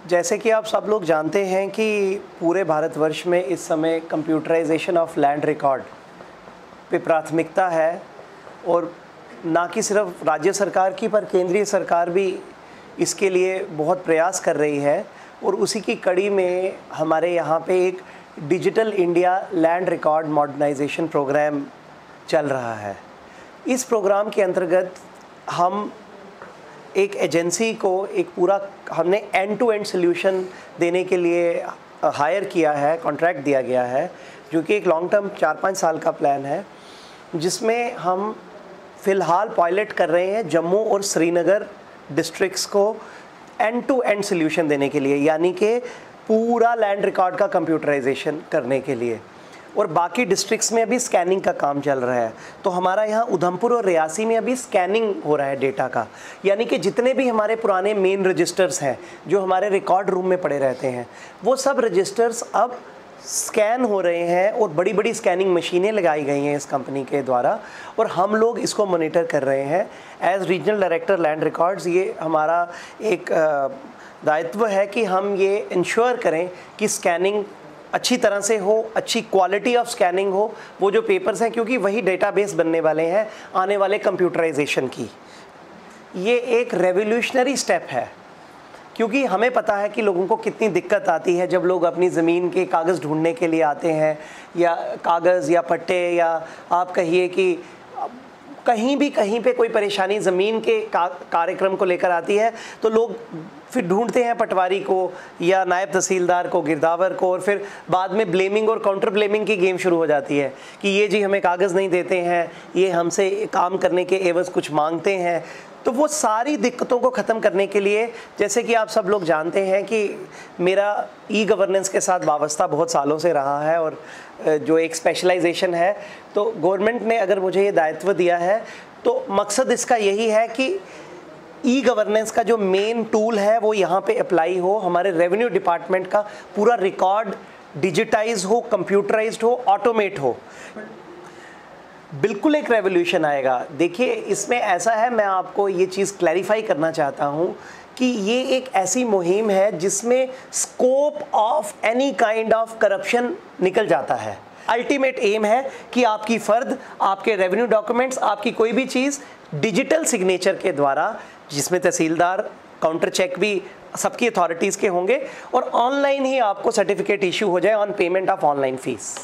जैसे कि आप सब लोग जानते हैं कि पूरे भारतवर्ष में इस समय कंप्यूटराइजेशन ऑफ लैंड रिकॉर्ड पे प्राथमिकता है और ना कि सिर्फ राज्य सरकार की पर केंद्रीय सरकार भी इसके लिए बहुत प्रयास कर रही है। और उसी की कड़ी में हमारे यहाँ पे एक digital India land record modernization programme चल रहा है। इस प्रोग्राम के अंतर्गत हम एक एजेंसी को एक पूरा हमने एंड टू एंड सोल्यूशन देने के लिए हायर किया है, कॉन्ट्रैक्ट दिया गया है, जो कि एक लॉन्ग टर्म 4-5 साल का प्लान है, जिसमें हम फ़िलहाल पायलट कर रहे हैं जम्मू और श्रीनगर डिस्ट्रिक्ट्स को एंड टू एंड सोल्यूशन देने के लिए, यानी कि पूरा लैंड रिकॉर्ड का कंप्यूटराइजेशन करने के लिए। और बाकी डिस्ट्रिक्ट्स में अभी स्कैनिंग का काम चल रहा है। तो हमारा यहाँ उधमपुर और रियासी में अभी स्कैनिंग हो रहा है डेटा का, यानी कि जितने भी हमारे पुराने मेन रजिस्टर्स हैं जो हमारे रिकॉर्ड रूम में पड़े रहते हैं, वो सब रजिस्टर्स अब स्कैन हो रहे हैं और बड़ी बड़ी स्कैनिंग मशीनें लगाई गई हैं इस कंपनी के द्वारा, और हम लोग इसको मॉनिटर कर रहे हैं। As regional director land records, ये हमारा एक दायित्व है कि हम ये इंश्योर करें कि स्कैनिंग अच्छी तरह से हो, अच्छी क्वालिटी ऑफ स्कैनिंग हो, वो जो पेपर्स हैं, क्योंकि वही डेटाबेस बनने वाले हैं आने वाले कंप्यूटराइजेशन की। ये एक रेवोल्यूशनरी स्टेप है, क्योंकि हमें पता है कि लोगों को कितनी दिक्कत आती है जब लोग अपनी ज़मीन के कागज़ ढूंढने के लिए आते हैं, या कागज़ या पट्टे, या आप कहिए कि कहीं पे कोई परेशानी ज़मीन के कार्यक्रम को लेकर आती है, तो लोग फिर ढूंढते हैं पटवारी को या नायब तहसीलदार को, गिरदावर को, और फिर बाद में ब्लेमिंग और काउंटर ब्लेमिंग की गेम शुरू हो जाती है कि ये जी हमें कागज़ नहीं देते हैं, ये हमसे काम करने के एवज़ कुछ मांगते हैं। तो वो सारी दिक्कतों को ख़त्म करने के लिए, जैसे कि आप सब लोग जानते हैं कि मेरा ई गवर्नेंस के साथ वाबस्ता बहुत सालों से रहा है, और जो एक स्पेशलाइजेशन है, तो गवर्नमेंट ने अगर मुझे ये दायित्व दिया है तो मकसद इसका यही है कि ई गवर्नेंस का जो मेन टूल है वो यहाँ पे अप्लाई हो, हमारे रेवेन्यू डिपार्टमेंट का पूरा रिकॉर्ड डिजिटाइज हो, कंप्यूटराइज्ड हो, ऑटोमेट हो। बिल्कुल एक रेवोल्यूशन आएगा। देखिए, इसमें ऐसा है, मैं आपको ये चीज़ क्लैरिफाई करना चाहता हूँ कि ये एक ऐसी मुहिम है जिसमें scope of any kind of corruption निकल जाता है। अल्टीमेट एम है कि आपकी फ़र्द, आपके रेवेन्यू डॉक्यूमेंट्स, आपकी कोई भी चीज़ डिजिटल सिग्नेचर के द्वारा, जिसमें तहसीलदार, काउंटर चेक भी सबकी अथॉरिटीज़ के होंगे, और ऑनलाइन ही आपको सर्टिफिकेट इशू हो जाए on payment of online fees.